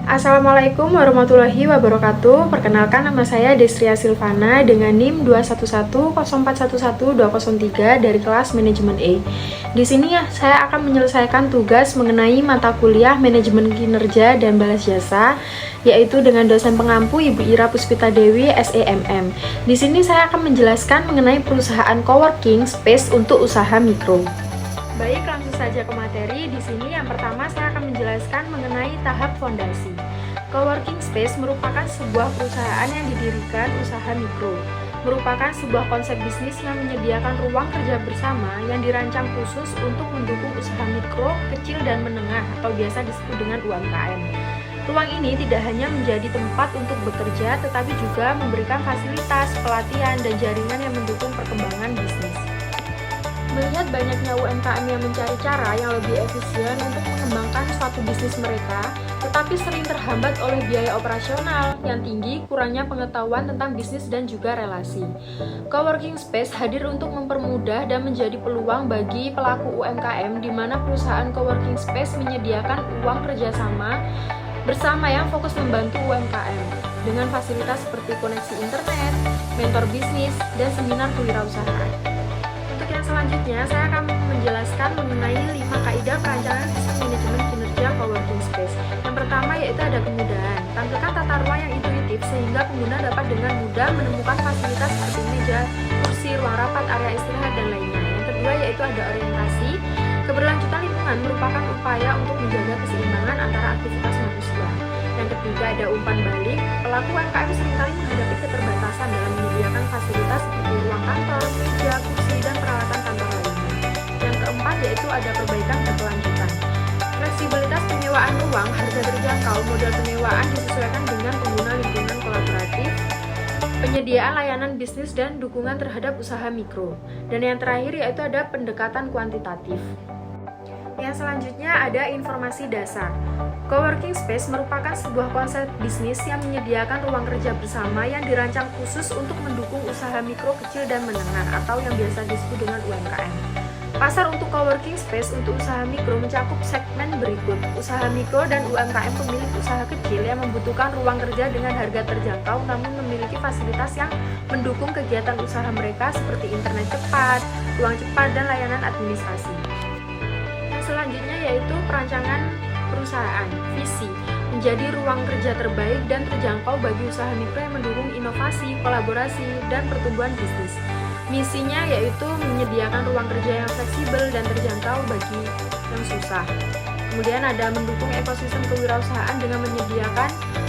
Assalamualaikum warahmatullahi wabarakatuh. Perkenalkan, nama saya Desria Silvana dengan NIM 21104112003 dari kelas Manajemen E. Di sini saya akan menyelesaikan tugas mengenai mata kuliah Manajemen Kinerja dan Balas Jasa, yaitu dengan dosen pengampu Ibu Ira Puspita Dewi, SEMM. Di sini saya akan menjelaskan mengenai perusahaan coworking space untuk usaha mikro. Baik, langsung saja ke materi. Di sini yang pertama saya akan menjelaskan mengenai tahap fondasi. Coworking space merupakan sebuah perusahaan yang didirikan usaha mikro. Merupakan sebuah konsep bisnis yang menyediakan ruang kerja bersama yang dirancang khusus untuk mendukung usaha mikro, kecil dan menengah atau biasa disebut dengan UMKM. Ruang ini tidak hanya menjadi tempat untuk bekerja, tetapi juga memberikan fasilitas, pelatihan, dan jaringan yang mendukung perkembangan bisnis. Melihat banyaknya UMKM yang mencari cara yang lebih efisien untuk mengembangkan suatu bisnis mereka, tetapi sering terhambat oleh biaya operasional yang tinggi, kurangnya pengetahuan tentang bisnis dan juga relasi. Coworking space hadir untuk mempermudah dan menjadi peluang bagi pelaku UMKM di mana perusahaan coworking space menyediakan uang kerjasama bersama yang fokus membantu UMKM dengan fasilitas seperti koneksi internet, mentor bisnis, dan seminar kewirausahaan. Selanjutnya, saya akan menjelaskan mengenai 5 kaidah perancangan sistem manajemen kinerja coworking space. Yang pertama yaitu ada kemudahan. Tampilkan tata ruang yang intuitif sehingga pengguna dapat dengan mudah menemukan fasilitas seperti meja, kursi, ruang rapat, area istirahat, dan lainnya. Yang kedua yaitu ada orientasi. Keberlanjutan lingkungan merupakan upaya untuk menjaga keseimbangan antara aktivitas manusia. Yang ketiga ada umpan balik. Pelaku UMKM seringkali menghadapi keterbatasan dalam menyediakan fasilitas seperti ruang kantor, meja, kursi, dan peralatan kantor lainnya. Yang keempat yaitu ada perbaikan berkelanjutan. Fleksibilitas penyewaan ruang, harga terjangkau, modal penyewaan disesuaikan dengan pengguna lingkungan kolaboratif, penyediaan layanan bisnis, dan dukungan terhadap usaha mikro. Dan yang terakhir yaitu ada pendekatan kuantitatif. Yang selanjutnya ada informasi dasar. Coworking space merupakan sebuah konsep bisnis yang menyediakan ruang kerja bersama yang dirancang khusus untuk mendukung usaha mikro, kecil, dan menengah atau yang biasa disebut dengan UMKM. Pasar untuk coworking space untuk usaha mikro mencakup segmen berikut: usaha mikro dan UMKM pemilik usaha kecil yang membutuhkan ruang kerja dengan harga terjangkau namun memiliki fasilitas yang mendukung kegiatan usaha mereka seperti internet cepat, ruang cepat, dan layanan administrasi. Selanjutnya yaitu perancangan perusahaan, visi, menjadi ruang kerja terbaik dan terjangkau bagi usaha mikro yang mendukung inovasi, kolaborasi, dan pertumbuhan bisnis. Misinya yaitu menyediakan ruang kerja yang fleksibel dan terjangkau bagi yang susah. Kemudian ada mendukung ekosistem kewirausahaan dengan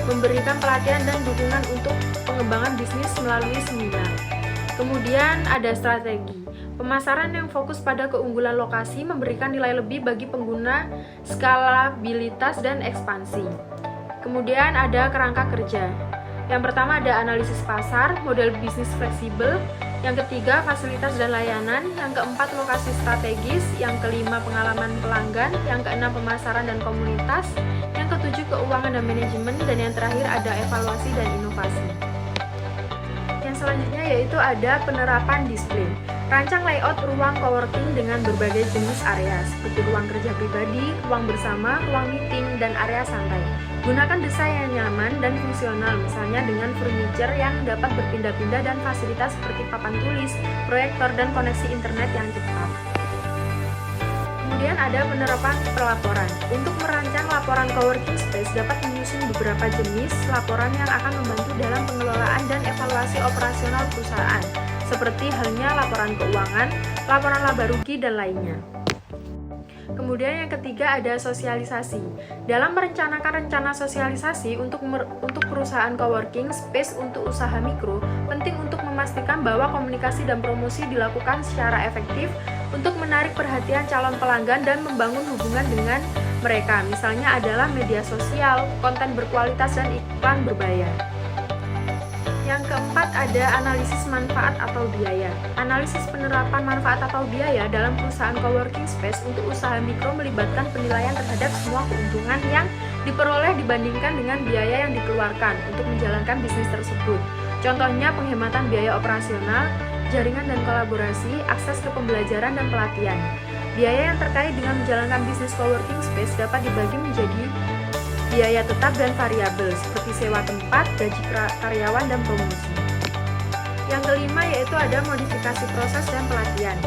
memberikan pelatihan dan dukungan untuk pengembangan bisnis melalui seminar. Kemudian ada strategi. Pemasaran yang fokus pada keunggulan lokasi memberikan nilai lebih bagi pengguna, skalabilitas, dan ekspansi. Kemudian ada kerangka kerja. Yang pertama ada analisis pasar, model bisnis fleksibel. Yang ketiga fasilitas dan layanan. Yang keempat lokasi strategis. Yang kelima pengalaman pelanggan. Yang keenam pemasaran dan komunitas. Yang ketujuh keuangan dan manajemen. Dan yang terakhir ada evaluasi dan inovasi. Yang selanjutnya yaitu ada penerapan disiplin. Rancang layout ruang coworking dengan berbagai jenis area seperti ruang kerja pribadi, ruang bersama, ruang meeting, dan area santai. Gunakan desain yang nyaman dan fungsional, misalnya dengan furniture yang dapat berpindah-pindah dan fasilitas seperti papan tulis, proyektor, dan koneksi internet yang cepat. Kemudian ada penerapan pelaporan. Untuk merancang laporan coworking space dapat menyusun beberapa jenis laporan yang akan membantu dalam pengelolaan dan evaluasi operasional perusahaan, seperti halnya laporan keuangan, laporan laba rugi, dan lainnya. Kemudian yang ketiga ada sosialisasi. Dalam merencanakan rencana sosialisasi untuk perusahaan coworking space untuk usaha mikro, penting untuk memastikan bahwa komunikasi dan promosi dilakukan secara efektif untuk menarik perhatian calon pelanggan dan membangun hubungan dengan mereka. Misalnya adalah media sosial, konten berkualitas, dan iklan berbayar. Yang keempat ada analisis manfaat atau biaya. Analisis penerapan manfaat atau biaya dalam perusahaan coworking space untuk usaha mikro melibatkan penilaian terhadap semua keuntungan yang diperoleh dibandingkan dengan biaya yang dikeluarkan untuk menjalankan bisnis tersebut. Contohnya penghematan biaya operasional, jaringan dan kolaborasi, akses ke pembelajaran dan pelatihan. Biaya yang terkait dengan menjalankan bisnis coworking space dapat dibagi menjadi biaya tetap dan variabel seperti sewa tempat, gaji karyawan, dan promosi. Yang kelima yaitu ada modifikasi proses dan pelatihan.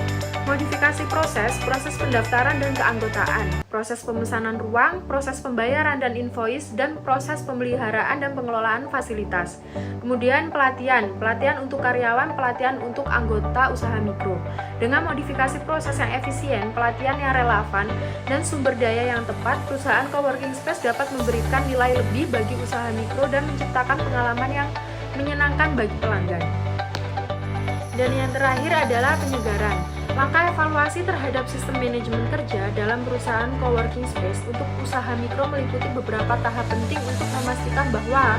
Modifikasi proses pendaftaran dan keanggotaan, proses pemesanan ruang, proses pembayaran dan invoice, dan proses pemeliharaan dan pengelolaan fasilitas. Kemudian pelatihan untuk karyawan, pelatihan untuk anggota usaha mikro. Dengan modifikasi proses yang efisien, pelatihan yang relevan, dan sumber daya yang tepat, perusahaan coworking space dapat memberikan nilai lebih bagi usaha mikro dan menciptakan pengalaman yang menyenangkan bagi pelanggan. Dan yang terakhir adalah penyegaran. Langkah evaluasi terhadap sistem manajemen kerja dalam perusahaan coworking space untuk usaha mikro meliputi beberapa tahap penting untuk memastikan bahwa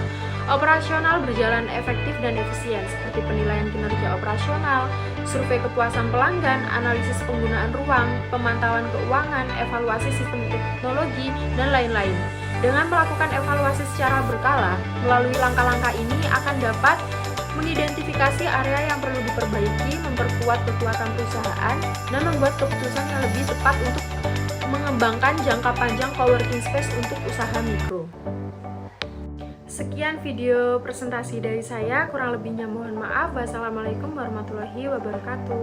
operasional berjalan efektif dan efisien, seperti penilaian kinerja operasional, survei kepuasan pelanggan, analisis penggunaan ruang, pemantauan keuangan, evaluasi sistem teknologi, dan lain-lain. Dengan melakukan evaluasi secara berkala, melalui langkah-langkah ini akan dapat mengidentifikasi area yang perlu diperbaiki, memperkuat kekuatan perusahaan, dan membuat keputusan yang lebih tepat untuk mengembangkan jangka panjang coworking space untuk usaha mikro. Sekian video presentasi dari saya, kurang lebihnya mohon maaf. Wassalamualaikum warahmatullahi wabarakatuh.